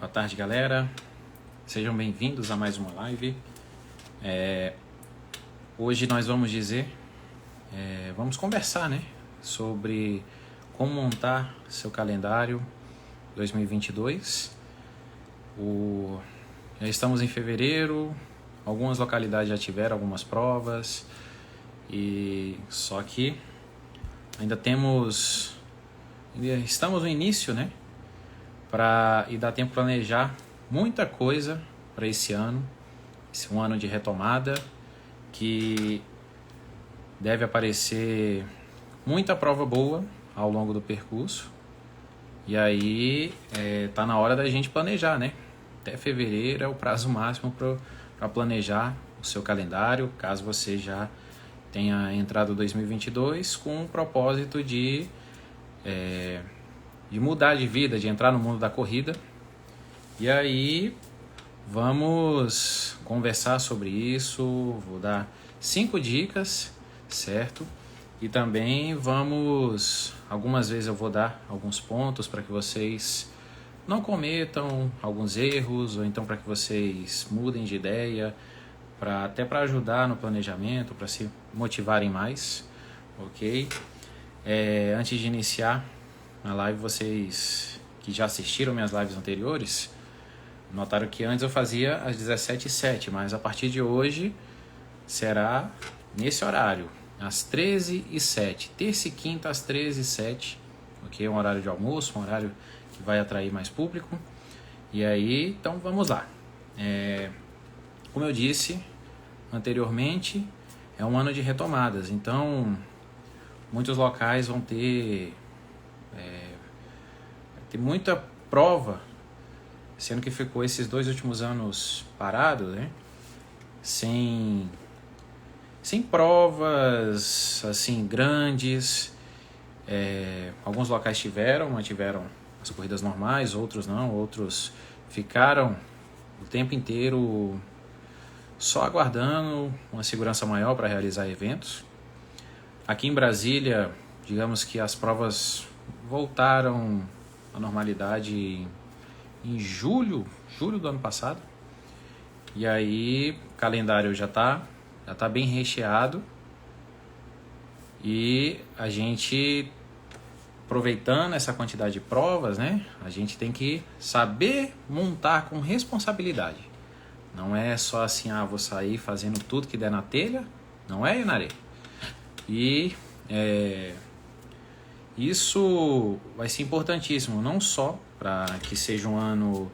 Boa tarde, galera. Sejam bem-vindos a mais uma live. Hoje nós vamos vamos conversar, né, sobre como montar seu calendário 2022. Já estamos em fevereiro, algumas localidades já tiveram algumas provas, só que ainda estamos no início, né? E dá tempo de planejar muita coisa para esse ano. Esse é um ano de retomada que deve aparecer muita prova boa ao longo do percurso. E aí tá na hora da gente planejar, né? Até fevereiro é o prazo máximo para planejar o seu calendário, caso você já tenha entrado 2022 com o propósito de mudar de vida, de entrar no mundo da corrida. E aí vamos conversar sobre isso, vou dar 5 dicas, certo? E também algumas vezes eu vou dar alguns pontos para que vocês não cometam alguns erros, ou então para que vocês mudem de ideia, até para ajudar no planejamento, para se motivarem mais, ok? Antes de iniciar na live, vocês que já assistiram minhas lives anteriores notaram que antes eu fazia às 17h07, mas a partir de hoje será nesse horário, às 13h07, terça e quinta às 13h07, ok? Um horário de almoço, um horário que vai atrair mais público. E aí, então vamos lá. Como eu disse anteriormente, é um ano de retomadas, então muitos locais vão ter muita prova, sendo que ficou esses 2 últimos anos parado, né? Sem provas assim grandes. Alguns locais mantiveram as corridas normais, outros não, outros ficaram o tempo inteiro só aguardando uma segurança maior para realizar eventos. Aqui em Brasília, digamos que as provas voltaram à normalidade em julho do ano passado. E aí o calendário já tá bem recheado. E a gente, aproveitando essa quantidade de provas, né, a gente tem que saber montar com responsabilidade. Não é só assim, vou sair fazendo tudo que der na telha. Não é, Inaré? E isso vai ser importantíssimo, não só para que seja um ano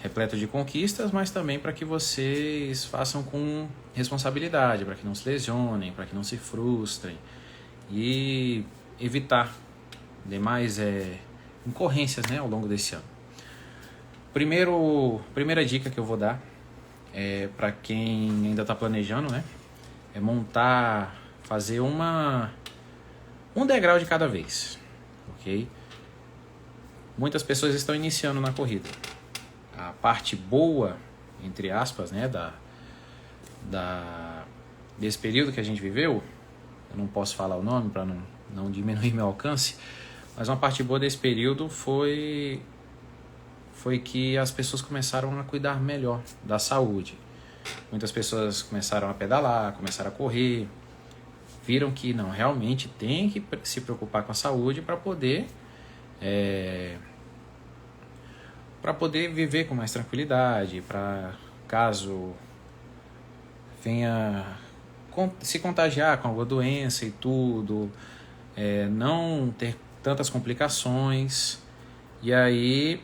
repleto de conquistas, mas também para que vocês façam com responsabilidade, para que não se lesionem, para que não se frustrem e evitar demais incorrências, né, ao longo desse ano. Primeira dica que eu vou dar para quem ainda está planejando, né, é fazer um degrau de cada vez, ok? Muitas pessoas estão iniciando na corrida. A parte boa, entre aspas, né, desse período que a gente viveu, eu não posso falar o nome para não diminuir meu alcance, mas uma parte boa desse período foi que as pessoas começaram a cuidar melhor da saúde. Muitas pessoas começaram a pedalar, começaram a correr, viram que não, realmente tem que se preocupar com a saúde para poder viver com mais tranquilidade, para caso venha se contagiar com alguma doença e tudo, não ter tantas complicações. E aí,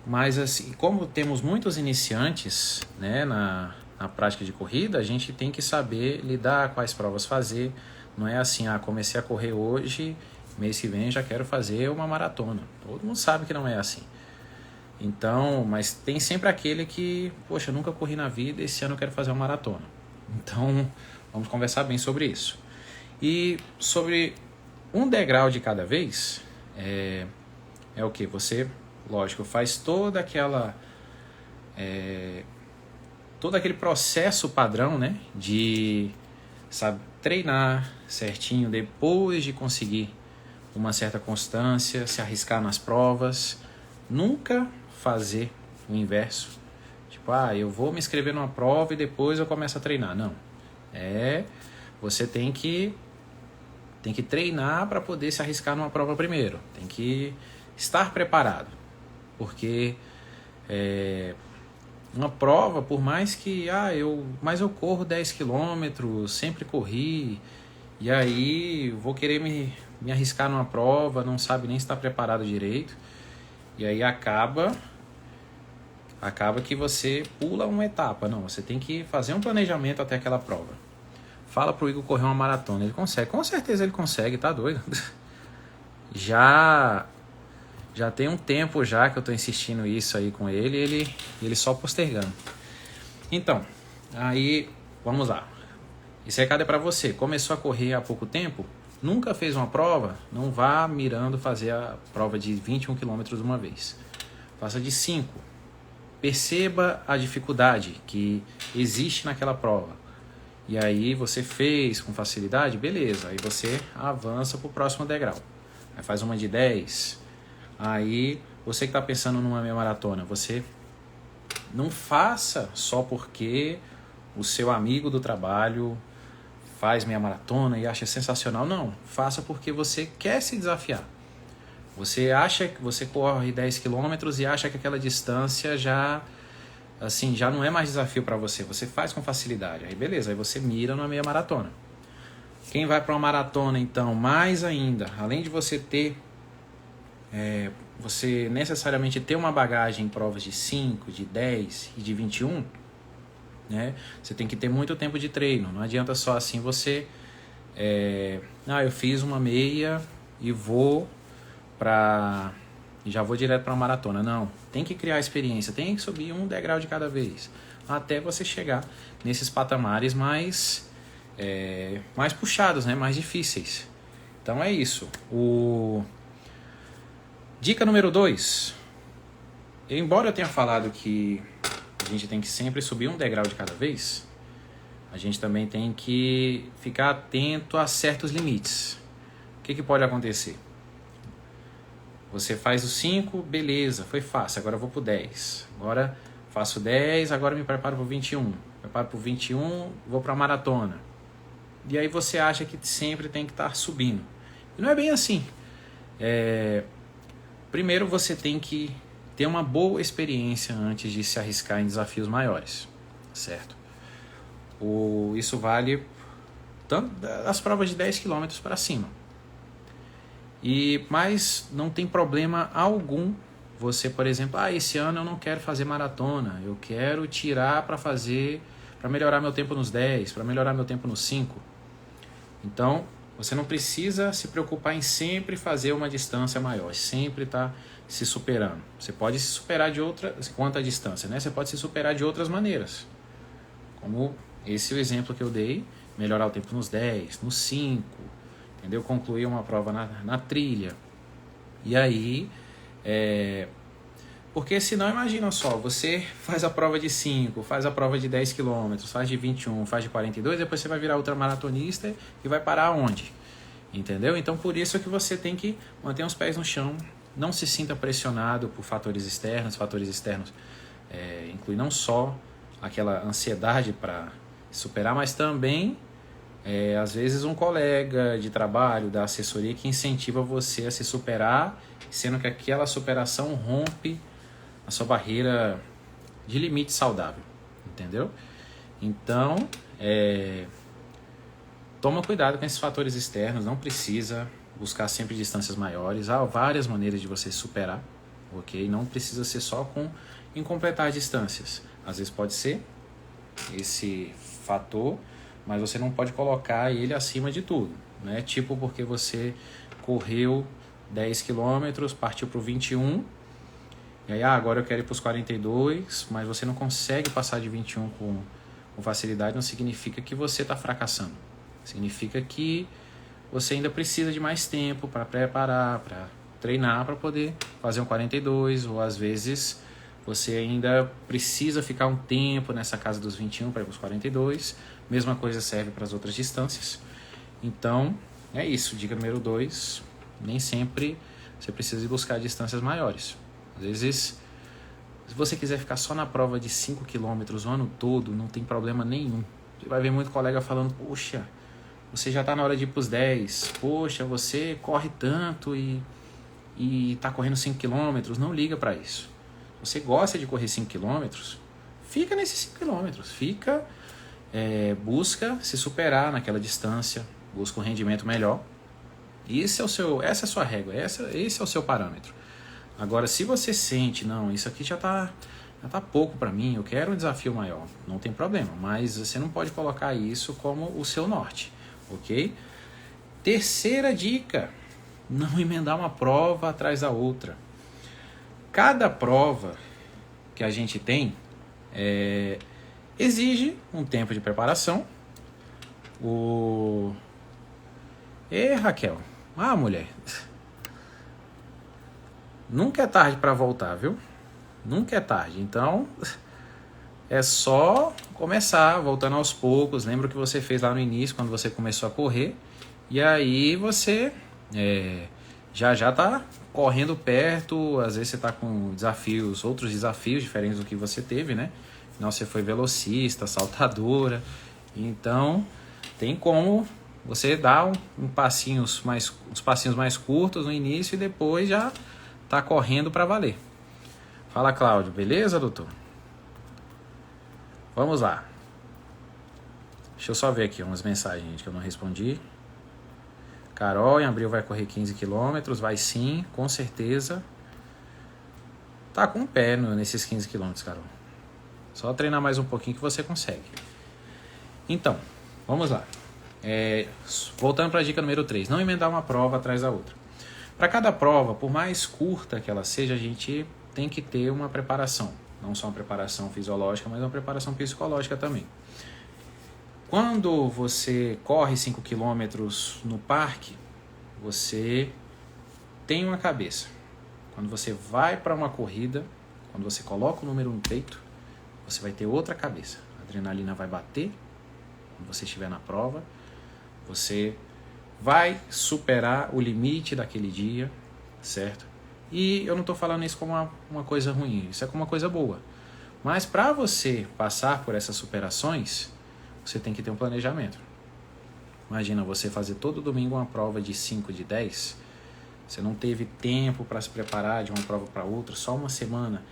mas assim, como temos muitos iniciantes, né, na prática de corrida, a gente tem que saber lidar, quais provas fazer. Não é assim, comecei a correr hoje, mês que vem já quero fazer uma maratona. Todo mundo sabe que não é assim. Então, mas tem sempre aquele que, poxa, nunca corri na vida, esse ano eu quero fazer uma maratona. Então, vamos conversar bem sobre isso. E sobre um degrau de cada vez, é o que? Você, lógico, faz todo aquele processo padrão, né, de, sabe, treinar certinho depois de conseguir uma certa constância, se arriscar nas provas. Nunca fazer o inverso. Tipo, eu vou me inscrever numa prova e depois eu começo a treinar. Não. Você tem que treinar para poder se arriscar numa prova primeiro. Tem que estar preparado. Porque uma prova, por mais que eu corro 10 km, sempre corri, e aí vou querer me arriscar numa prova, não sabe nem se está preparado direito, e aí acaba que você pula uma etapa. Não, você tem que fazer um planejamento até aquela prova. Fala pro Igor correr uma maratona, ele consegue, com certeza ele consegue, tá doido? Já tem um tempo já que eu tô insistindo isso aí com ele só postergando. Então, aí, vamos lá. Esse recado é para você. Começou a correr há pouco tempo, nunca fez uma prova, não vá mirando fazer a prova de 21 km de uma vez. Faça de 5. Perceba a dificuldade que existe naquela prova. E aí você fez com facilidade, beleza. Aí você avança pro próximo degrau. Aí faz uma de 10. Aí, você que está pensando numa meia maratona, você não faça só porque o seu amigo do trabalho faz meia maratona e acha sensacional. Não, faça porque você quer se desafiar. Você acha que você corre 10 km e acha que aquela distância já não é mais desafio para você. Você faz com facilidade. Aí beleza, aí você mira numa meia maratona. Quem vai para uma maratona, então, mais ainda, além de você ter você necessariamente ter uma bagagem em provas de 5, de 10 e de 21, né? Você tem que ter muito tempo de treino. Não adianta só assim você eu fiz uma meia e já vou direto para uma maratona. Não, tem que criar experiência, tem que subir um degrau de cada vez até você chegar nesses patamares mais puxados, né? Mais difíceis. Então é isso. Dica número 2. Embora eu tenha falado que a gente tem que sempre subir um degrau de cada vez, a gente também tem que ficar atento a certos limites. O que pode acontecer? Você faz o 5, beleza, foi fácil, agora eu vou pro 10. Agora faço 10, agora me preparo pro 21. Preparo pro 21, vou pra maratona. E aí você acha que sempre tem que estar subindo. E não é bem assim. Primeiro você tem que ter uma boa experiência antes de se arriscar em desafios maiores, certo? Isso vale tanto das provas de 10 km para cima. Mas não tem problema algum você, por exemplo, esse ano eu não quero fazer maratona, eu quero tirar para melhorar meu tempo nos 10, para melhorar meu tempo nos 5. Então, você não precisa se preocupar em sempre fazer uma distância maior, sempre estar se superando. Você pode se superar quanto à distância, né? Você pode se superar de outras maneiras. Como esse exemplo que eu dei, melhorar o tempo nos 10, nos 5, entendeu? Concluir uma prova na trilha. E aí, porque senão, imagina só, você faz a prova de 5, faz a prova de 10 km, faz de 21, faz de 42, depois você vai virar ultramaratonista e vai parar onde? Entendeu? Então, por isso é que você tem que manter os pés no chão, não se sinta pressionado por fatores externos. Fatores externos incluem não só aquela ansiedade para superar, mas também, às vezes, um colega de trabalho, da assessoria, que incentiva você a se superar, sendo que aquela superação rompe a sua barreira de limite saudável, entendeu? Então, toma cuidado com esses fatores externos, não precisa buscar sempre distâncias maiores. Há várias maneiras de você superar, ok? Não precisa ser só em completar distâncias. Às vezes pode ser esse fator, mas você não pode colocar ele acima de tudo, né? Tipo, porque você correu 10 km, partiu para o 21, e aí agora eu quero ir para os 42, mas você não consegue passar de 21 com facilidade, não significa que você está fracassando. Significa que você ainda precisa de mais tempo para preparar, para treinar, para poder fazer um 42, ou às vezes você ainda precisa ficar um tempo nessa casa dos 21 para ir para os 42. Mesma coisa serve para as outras distâncias. Então, é isso. Dica número 2, nem sempre você precisa ir buscar distâncias maiores. Às vezes, Se você quiser ficar só na prova de 5 quilômetros o ano todo, não tem problema nenhum. Você vai ver muito colega falando, poxa, você já está na hora de ir para os 10, poxa, você corre tanto e está correndo 5 quilômetros, não liga para isso. Se você gosta de correr 5 quilômetros, fica nesses 5 quilômetros, busca se superar naquela distância, busca um rendimento melhor. Essa é a sua régua, esse é o seu parâmetro. Agora, se você sente, não, isso aqui já tá pouco para mim, eu quero um desafio maior, não tem problema, mas você não pode colocar isso como o seu norte, ok? Terceira dica, não emendar uma prova atrás da outra. Cada prova que a gente tem exige um tempo de preparação. Raquel, mulher, nunca é tarde para voltar, viu? Nunca é tarde. Então, é só começar, voltando aos poucos. Lembra o que você fez lá no início, quando você começou a correr. E aí você já está correndo perto. Às vezes você está com outros desafios diferentes do que você teve, né? Afinal, você foi velocista, saltadora. Então, tem como você dar uns passinhos mais curtos no início e depois já tá correndo para valer. Fala, Cláudio. Beleza, doutor? Vamos lá. Deixa eu só ver aqui umas mensagens, gente, que eu não respondi. Carol, em abril vai correr 15 quilômetros. Vai sim, com certeza. Tá com o pé nesses 15 quilômetros, Carol. Só treinar mais um pouquinho que você consegue. Então, vamos lá. Voltando para a dica número 3. Não emendar uma prova atrás da outra. Para cada prova, por mais curta que ela seja, a gente tem que ter uma preparação. Não só uma preparação fisiológica, mas uma preparação psicológica também. Quando você corre 5 km no parque, você tem uma cabeça. Quando você vai para uma corrida, quando você coloca o número no peito, você vai ter outra cabeça. A adrenalina vai bater quando você estiver na prova. Você vai superar o limite daquele dia, certo? E eu não estou falando isso como uma coisa ruim, isso é como uma coisa boa. Mas para você passar por essas superações, você tem que ter um planejamento. Imagina você fazer todo domingo uma prova de 5, de 10. Você não teve tempo para se preparar de uma prova para outra, só uma semana.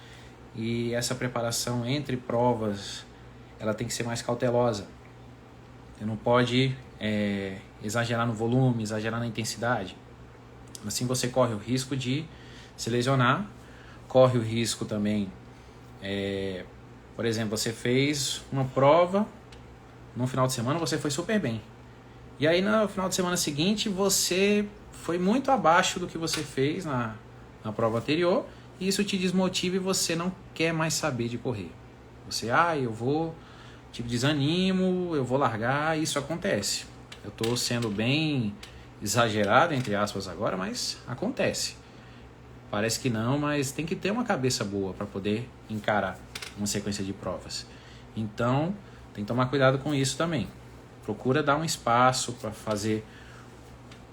E essa preparação entre provas, ela tem que ser mais cautelosa. Você não pode exagerar no volume, exagerar na intensidade. Assim você corre o risco de se lesionar, corre o risco também, por exemplo, você fez uma prova, no final de semana você foi super bem. E aí no final de semana seguinte você foi muito abaixo do que você fez na prova anterior, e isso te desmotiva e você não quer mais saber de correr. Você, eu vou, desanimo, eu vou largar, isso acontece. Eu estou sendo bem exagerado, entre aspas, agora, mas acontece. Parece que não, mas tem que ter uma cabeça boa para poder encarar uma sequência de provas. Então, tem que tomar cuidado com isso também. Procura dar um espaço para fazer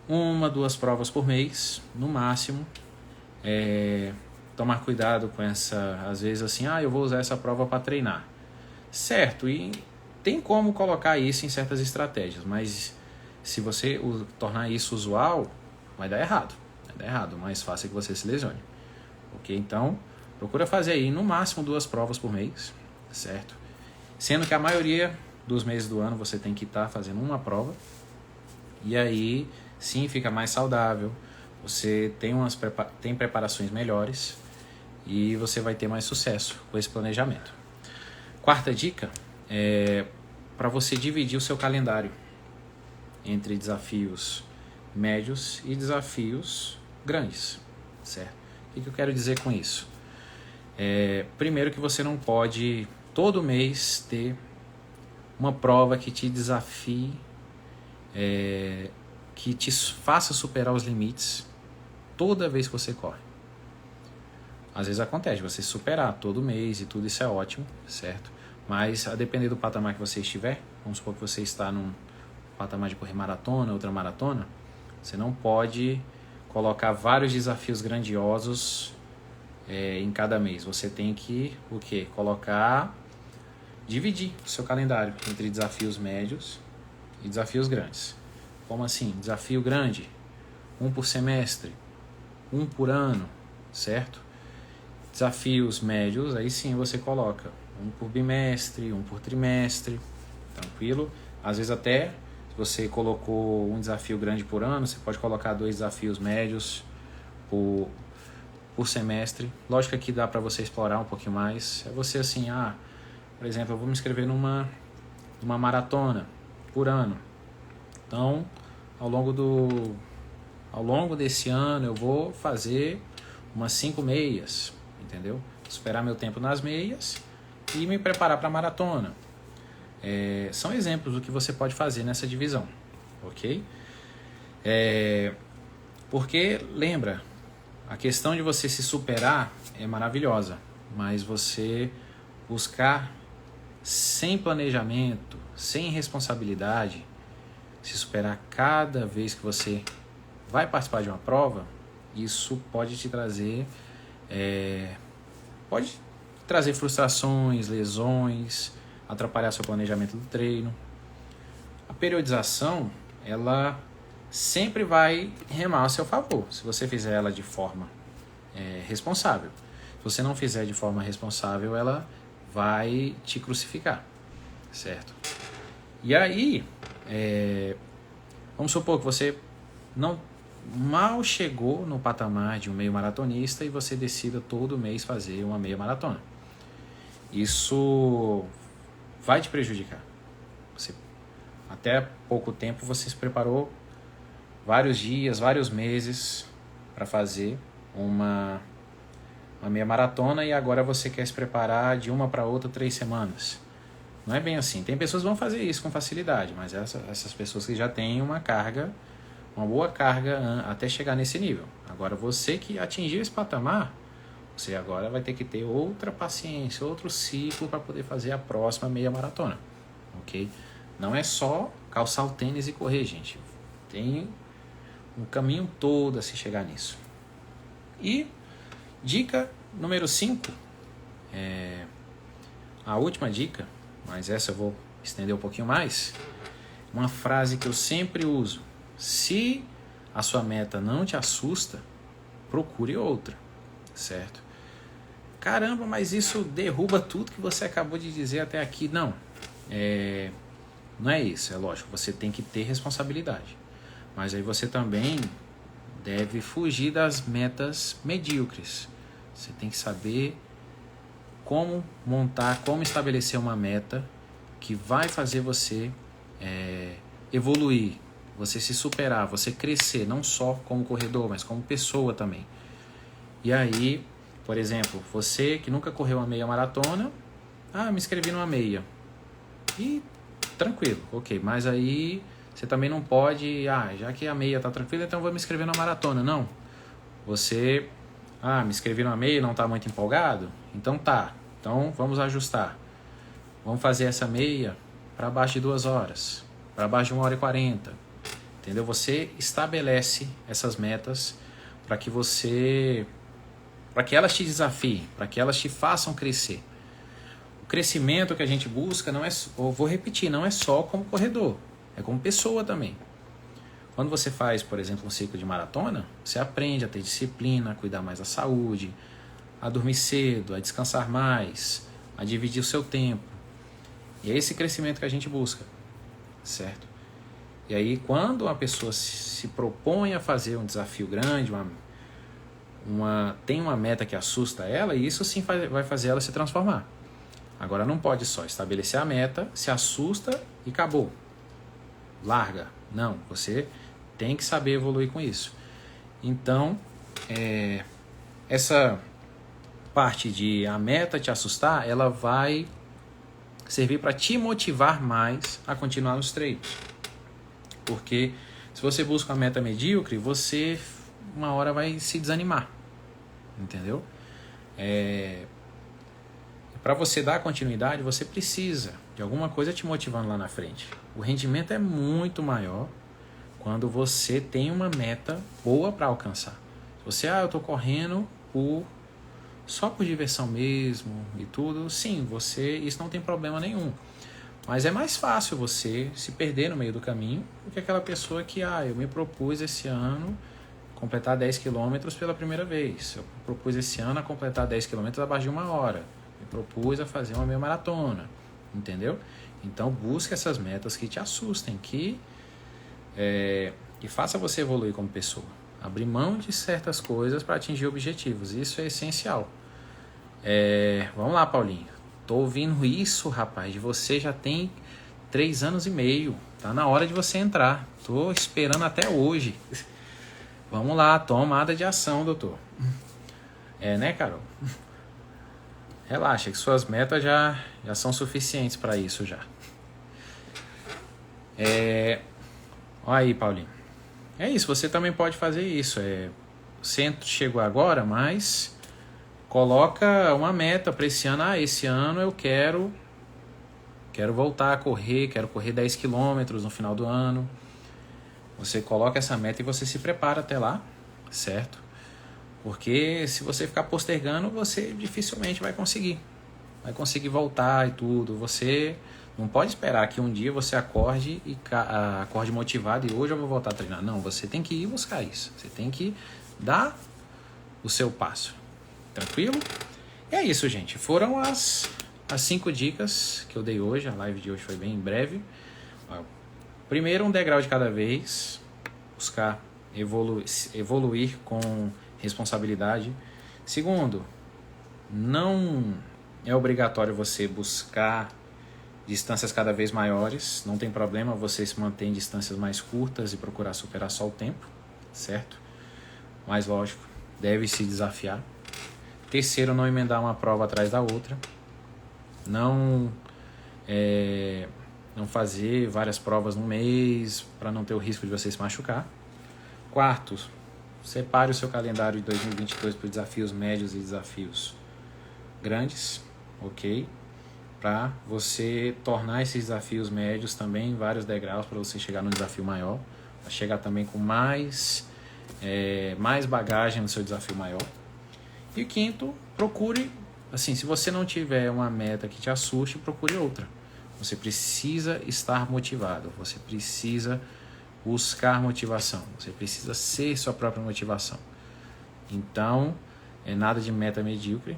1, 2 provas por mês, no máximo. Tomar cuidado com essa, às vezes assim, eu vou usar essa prova para treinar. Certo, e tem como colocar isso em certas estratégias, mas se você tornar isso usual, vai dar errado. Mais fácil que você se lesione. Ok? Então, procura fazer aí no máximo 2 provas por mês, certo? Sendo que a maioria dos meses do ano você tem que estar fazendo uma prova. E aí, sim, fica mais saudável. Você tem preparações melhores e você vai ter mais sucesso com esse planejamento. Quarta dica é para você dividir o seu calendário entre desafios médios e desafios grandes, certo? O que eu quero dizer com isso? Primeiro que você não pode todo mês ter uma prova que te desafie, que te faça superar os limites toda vez que você corre. Às vezes acontece, você superar todo mês e tudo, isso é ótimo, certo? Mas a depender do patamar que você estiver, vamos supor que você está num patamar de correr maratona, outra maratona, você não pode colocar vários desafios grandiosos em cada mês. Você tem que o quê? Dividir o seu calendário entre desafios médios e desafios grandes. Como assim? Desafio grande, 1 por semestre, 1 por ano, certo? Desafios médios, aí sim você coloca 1 por bimestre, 1 por trimestre, tranquilo? Às vezes até, se você colocou um desafio grande por ano, você pode colocar 2 desafios médios por semestre. Lógico que dá para você explorar um pouquinho mais. É você assim, por exemplo, eu vou me inscrever numa maratona por ano. Então, ao longo desse ano eu vou fazer umas 5 meias, entendeu? Esperar meu tempo nas meias e me preparar para a maratona. São exemplos do que você pode fazer nessa divisão, ok? Porque, lembra, a questão de você se superar é maravilhosa, mas você buscar sem planejamento, sem responsabilidade, se superar cada vez que você vai participar de uma prova, isso pode te trazer frustrações, lesões, atrapalhar seu planejamento do treino. A periodização, ela sempre vai remar a seu favor, se você fizer ela de forma responsável. Se você não fizer de forma responsável, ela vai te crucificar, certo? E aí, vamos supor que você mal chegou no patamar de um meio maratonista e você decida todo mês fazer uma meia maratona. Isso vai te prejudicar. Até pouco tempo você se preparou vários dias, vários meses para fazer uma meia maratona e agora você quer se preparar de uma para outra 3 semanas. Não é bem assim. Tem pessoas que vão fazer isso com facilidade, mas essas pessoas que já têm uma boa carga até chegar nesse nível. Agora você que atingiu esse patamar, você agora vai ter que ter outra paciência, outro ciclo para poder fazer a próxima meia maratona, ok? Não é só calçar o tênis e correr, gente. Tem um caminho todo a se chegar nisso. E dica número 5, a última dica, mas essa eu vou estender um pouquinho mais. Uma frase que eu sempre uso: se a sua meta não te assusta, procure outra, certo? Caramba, mas isso derruba tudo que você acabou de dizer até aqui. Não, não é isso, é lógico, você tem que ter responsabilidade. Mas aí você também deve fugir das metas medíocres. Você tem que saber como montar, como estabelecer uma meta que vai fazer você evoluir, você se superar, você crescer, não só como corredor, mas como pessoa também. E aí, por exemplo, você que nunca correu uma meia maratona, me inscrevi numa meia. E tranquilo, ok, mas aí você também não pode, já que a meia está tranquila, então eu vou me inscrever na maratona. Não, você, me inscrevi numa meia e não está muito empolgado? Então vamos ajustar. Vamos fazer essa meia para baixo de 2 horas, para baixo de 1h40, entendeu? Você estabelece essas metas para que elas te desafiem, para que elas te façam crescer. O crescimento que a gente busca não é, eu vou repetir, não é só como corredor, é como pessoa também. Quando você faz, por exemplo, um ciclo de maratona, você aprende a ter disciplina, a cuidar mais da saúde, a dormir cedo, a descansar mais, a dividir o seu tempo. E é esse crescimento que a gente busca, certo? E aí, quando uma pessoa se propõe a fazer um desafio grande, tem uma meta que assusta ela, e isso sim vai fazer ela se transformar. Agora, não pode só estabelecer a meta, se assusta e acabou. Larga. Não, você tem que saber evoluir com isso. Então, essa parte de a meta te assustar, ela vai servir para te motivar mais a continuar nos treinos. Porque se você busca uma meta medíocre, você uma hora vai se desanimar. Entendeu? Para você dar continuidade, você precisa de alguma coisa te motivando lá na frente. O rendimento é muito maior quando você tem uma meta boa para alcançar. Se você, eu estou correndo por só por diversão mesmo e tudo, sim, isso não tem problema nenhum. Mas é mais fácil você se perder no meio do caminho do que aquela pessoa que, eu me propus esse ano completar 10 quilômetros pela primeira vez. Eu propus esse ano a completar 10 quilômetros abaixo de 1 hora. Me propus a fazer uma meia maratona, entendeu? Então busque essas metas que te assustem, que faça você evoluir como pessoa. Abrir mão de certas coisas para atingir objetivos. Isso é essencial. Vamos lá, Paulinho. Tô ouvindo isso, rapaz. De você já tem 3 anos e meio. Tá na hora de você entrar. Tô esperando até hoje. Vamos lá, tomada de ação, doutor. Né, Carol? Relaxa, que suas metas já são suficientes para isso já. Olha aí, Paulinho. É isso, você também pode fazer isso. Você chegou agora, mas coloca uma meta para esse ano. Esse ano eu quero voltar a correr, quero correr 10 quilômetros no final do ano. Você coloca essa meta e você se prepara até lá, certo? Porque se você ficar postergando, você dificilmente vai conseguir voltar e tudo. Você não pode esperar que um dia você acorde motivado e hoje eu vou voltar a treinar. Não, você tem que ir buscar isso. Você tem que dar o seu passo. Tranquilo? E é isso, gente. Foram as 5 dicas que eu dei hoje. A live de hoje foi bem breve. Primeiro, um degrau de cada vez. Buscar evoluir com responsabilidade. Segundo, não é obrigatório você buscar distâncias cada vez maiores. Não tem problema você se manter em distâncias mais curtas e procurar superar só o tempo, certo? Mas lógico, deve se desafiar. Terceiro, não emendar uma prova atrás da outra. Não fazer várias provas no mês para não ter o risco de você se machucar. Quarto, separe o seu calendário de 2022 por desafios médios e desafios grandes, ok? Para você tornar esses desafios médios também vários degraus para você chegar no desafio maior, para chegar também com mais bagagem no seu desafio maior. E quinto, procure, assim, se você não tiver uma meta que te assuste, procure outra. Você precisa estar motivado, você precisa buscar motivação, você precisa ser sua própria motivação. Então, nada de meta medíocre.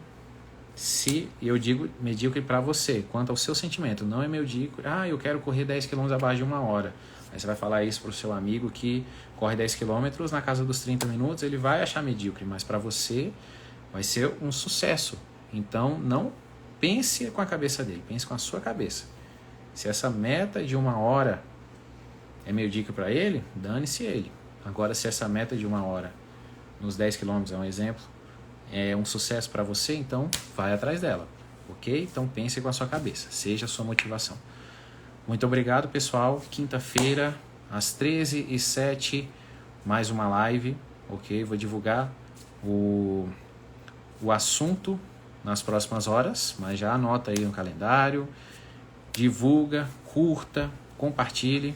Se eu digo medíocre para você, quanto ao seu sentimento, não é medíocre, eu quero correr 10 km abaixo de 1 hora. Aí você vai falar isso para o seu amigo que corre 10 km na casa dos 30 minutos, ele vai achar medíocre, mas para você vai ser um sucesso. Então, não pense com a cabeça dele, pense com a sua cabeça. Se essa meta de 1 hora é medíocre para ele, dane-se ele. Agora, se essa meta de 1 hora nos 10 km é um exemplo, é um sucesso para você, então vai atrás dela, ok? Então pense com a sua cabeça, seja a sua motivação. Muito obrigado, pessoal. Quinta-feira, às 13h07, mais uma live, ok? Vou divulgar o assunto nas próximas horas, mas já anota aí no calendário, divulga, curta, compartilhe.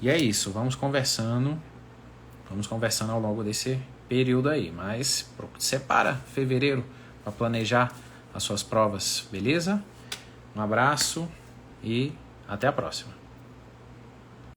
E é isso, vamos conversando ao longo desse período aí, mas separa fevereiro para planejar as suas provas, beleza? Um abraço e até a próxima.